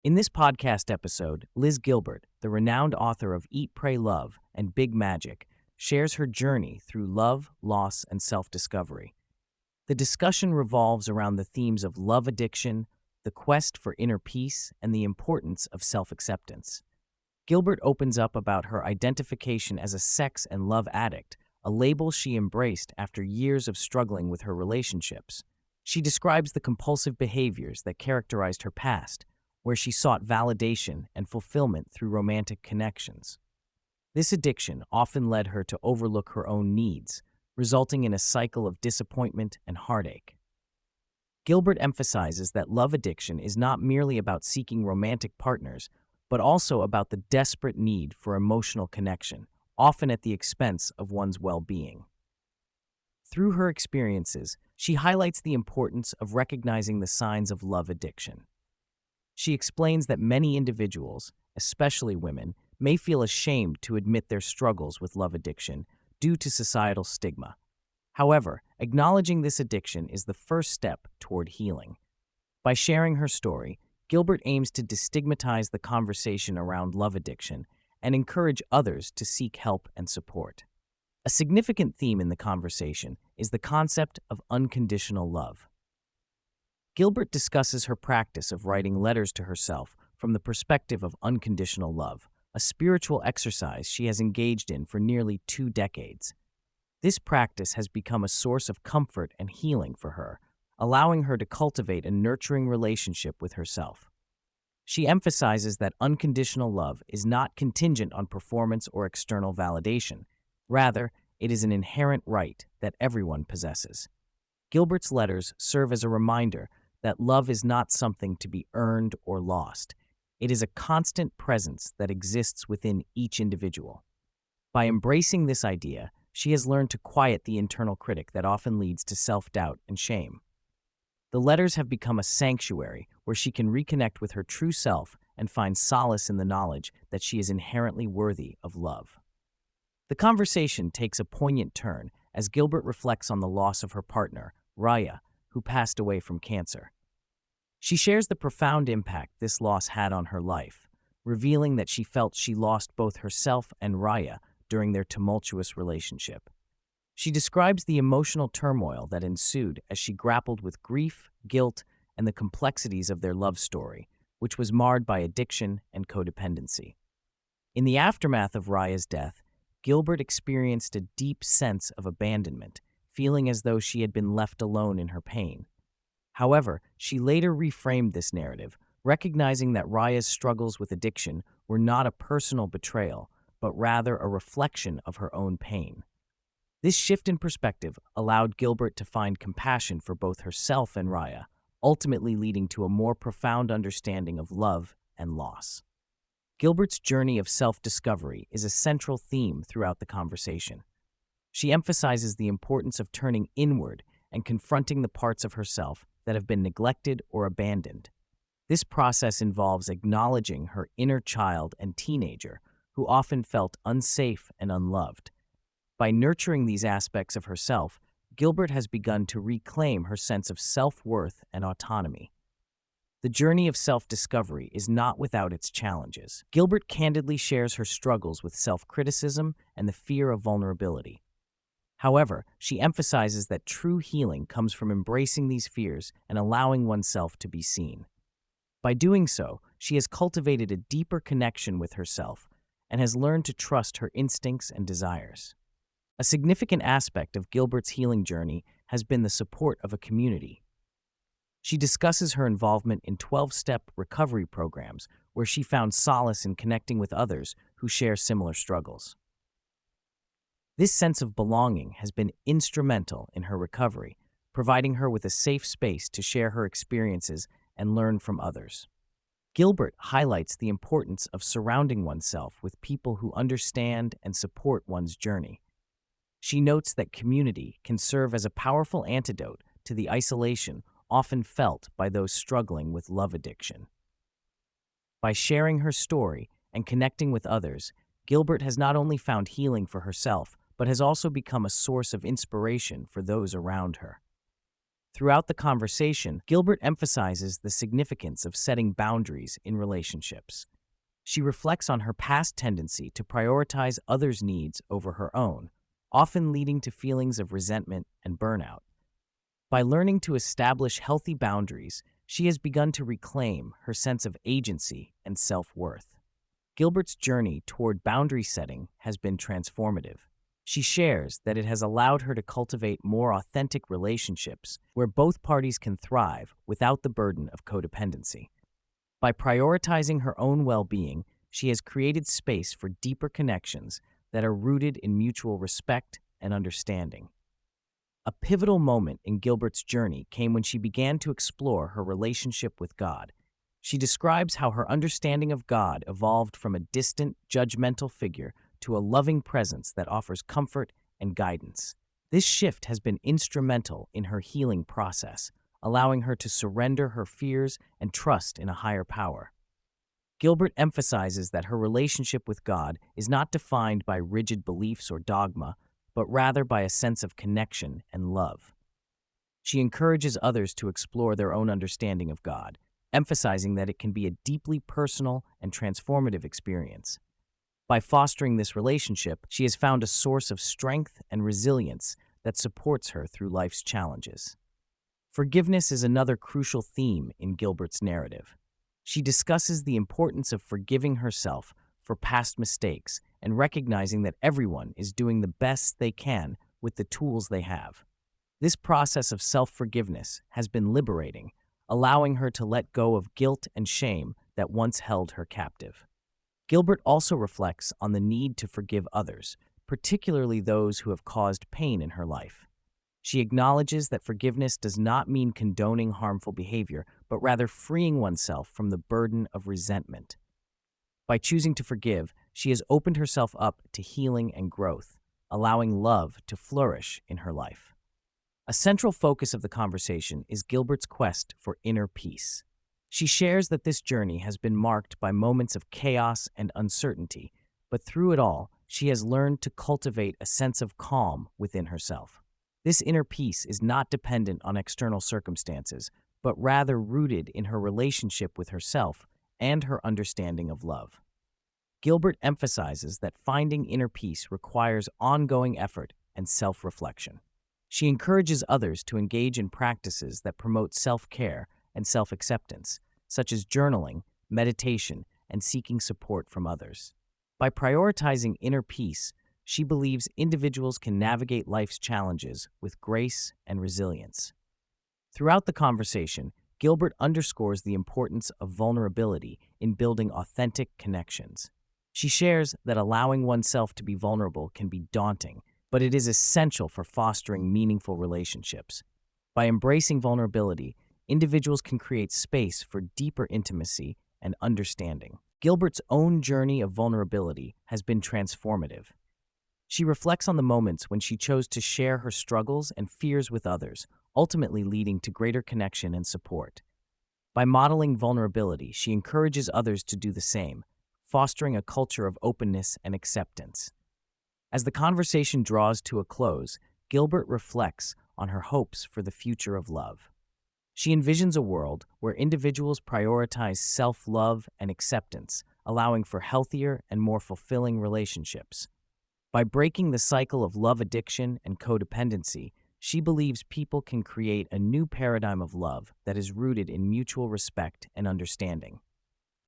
In this podcast episode, Liz Gilbert, the renowned author of Eat, Pray, Love and Big Magic, shares her journey through love, loss, and self-discovery. The discussion revolves around the themes of love addiction, the quest for inner peace, and the importance of self-acceptance. Gilbert opens up about her identification as a sex and love addict, a label she embraced after years of struggling with her relationships. She describes the compulsive behaviors that characterized her past, where she sought validation and fulfillment through romantic connections. This addiction often led her to overlook her own needs, resulting in a cycle of disappointment and heartache. Gilbert emphasizes that love addiction is not merely about seeking romantic partners, but also about the desperate need for emotional connection, often at the expense of one's well-being. Through her experiences, she highlights the importance of recognizing the signs of love addiction. She explains that many individuals, especially women, may feel ashamed to admit their struggles with love addiction due to societal stigma. However, acknowledging this addiction is the first step toward healing. By sharing her story, Gilbert aims to destigmatize the conversation around love addiction and encourage others to seek help and support. A significant theme in the conversation is the concept of unconditional love. Gilbert discusses her practice of writing letters to herself from the perspective of unconditional love, a spiritual exercise she has engaged in for nearly 2 decades. This practice has become a source of comfort and healing for her, allowing her to cultivate a nurturing relationship with herself. She emphasizes that unconditional love is not contingent on performance or external validation. Rather, it is an inherent right that everyone possesses. Gilbert's letters serve as a reminder that love is not something to be earned or lost. It is a constant presence that exists within each individual. By embracing this idea, she has learned to quiet the internal critic that often leads to self-doubt and shame. The letters have become a sanctuary where she can reconnect with her true self and find solace in the knowledge that she is inherently worthy of love. The conversation takes a poignant turn as Gilbert reflects on the loss of her partner, Rayya, who passed away from cancer. She shares the profound impact this loss had on her life, revealing that she felt she lost both herself and Rayya during their tumultuous relationship. She describes the emotional turmoil that ensued as she grappled with grief, guilt, and the complexities of their love story, which was marred by addiction and codependency. In the aftermath of Rayya's death, Gilbert experienced a deep sense of abandonment, feeling as though she had been left alone in her pain. However, she later reframed this narrative, recognizing that Rayya's struggles with addiction were not a personal betrayal, but rather a reflection of her own pain. This shift in perspective allowed Gilbert to find compassion for both herself and Rayya, ultimately leading to a more profound understanding of love and loss. Gilbert's journey of self-discovery is a central theme throughout the conversation. She emphasizes the importance of turning inward and confronting the parts of herself that have been neglected or abandoned. This process involves acknowledging her inner child and teenager, who often felt unsafe and unloved. By nurturing these aspects of herself, Gilbert has begun to reclaim her sense of self-worth and autonomy. The journey of self-discovery is not without its challenges. Gilbert candidly shares her struggles with self-criticism and the fear of vulnerability. However, she emphasizes that true healing comes from embracing these fears and allowing oneself to be seen. By doing so, she has cultivated a deeper connection with herself and has learned to trust her instincts and desires. A significant aspect of Gilbert's healing journey has been the support of a community. She discusses her involvement in 12-step recovery programs where she found solace in connecting with others who share similar struggles. This sense of belonging has been instrumental in her recovery, providing her with a safe space to share her experiences and learn from others. Gilbert highlights the importance of surrounding oneself with people who understand and support one's journey. She notes that community can serve as a powerful antidote to the isolation often felt by those struggling with love addiction. By sharing her story and connecting with others, Gilbert has not only found healing for herself, but has also become a source of inspiration for those around her. Throughout the conversation, Gilbert emphasizes the significance of setting boundaries in relationships. She reflects on her past tendency to prioritize others' needs over her own, often leading to feelings of resentment and burnout. By learning to establish healthy boundaries, she has begun to reclaim her sense of agency and self-worth. Gilbert's journey toward boundary setting has been transformative. She shares that it has allowed her to cultivate more authentic relationships where both parties can thrive without the burden of codependency. By prioritizing her own well-being, she has created space for deeper connections that are rooted in mutual respect and understanding. A pivotal moment in Gilbert's journey came when she began to explore her relationship with God. She describes how her understanding of God evolved from a distant, judgmental figure to a loving presence that offers comfort and guidance. This shift has been instrumental in her healing process, allowing her to surrender her fears and trust in a higher power. Gilbert emphasizes that her relationship with God is not defined by rigid beliefs or dogma, but rather by a sense of connection and love. She encourages others to explore their own understanding of God, emphasizing that it can be a deeply personal and transformative experience. By fostering this relationship, she has found a source of strength and resilience that supports her through life's challenges. Forgiveness is another crucial theme in Gilbert's narrative. She discusses the importance of forgiving herself for past mistakes and recognizing that everyone is doing the best they can with the tools they have. This process of self-forgiveness has been liberating, allowing her to let go of guilt and shame that once held her captive. Gilbert also reflects on the need to forgive others, particularly those who have caused pain in her life. She acknowledges that forgiveness does not mean condoning harmful behavior, but rather freeing oneself from the burden of resentment. By choosing to forgive, she has opened herself up to healing and growth, allowing love to flourish in her life. A central focus of the conversation is Gilbert's quest for inner peace. She shares that this journey has been marked by moments of chaos and uncertainty, but through it all, she has learned to cultivate a sense of calm within herself. This inner peace is not dependent on external circumstances, but rather rooted in her relationship with herself and her understanding of love. Gilbert emphasizes that finding inner peace requires ongoing effort and self-reflection. She encourages others to engage in practices that promote self-care and self-acceptance, such as journaling, meditation, and seeking support from others. By prioritizing inner peace, she believes individuals can navigate life's challenges with grace and resilience. Throughout the conversation, Gilbert underscores the importance of vulnerability in building authentic connections. She shares that allowing oneself to be vulnerable can be daunting, but it is essential for fostering meaningful relationships. By embracing vulnerability, individuals can create space for deeper intimacy and understanding. Gilbert's own journey of vulnerability has been transformative. She reflects on the moments when she chose to share her struggles and fears with others, ultimately leading to greater connection and support. By modeling vulnerability, she encourages others to do the same, fostering a culture of openness and acceptance. As the conversation draws to a close, Gilbert reflects on her hopes for the future of love. She envisions a world where individuals prioritize self-love and acceptance, allowing for healthier and more fulfilling relationships. By breaking the cycle of love addiction and codependency, she believes people can create a new paradigm of love that is rooted in mutual respect and understanding.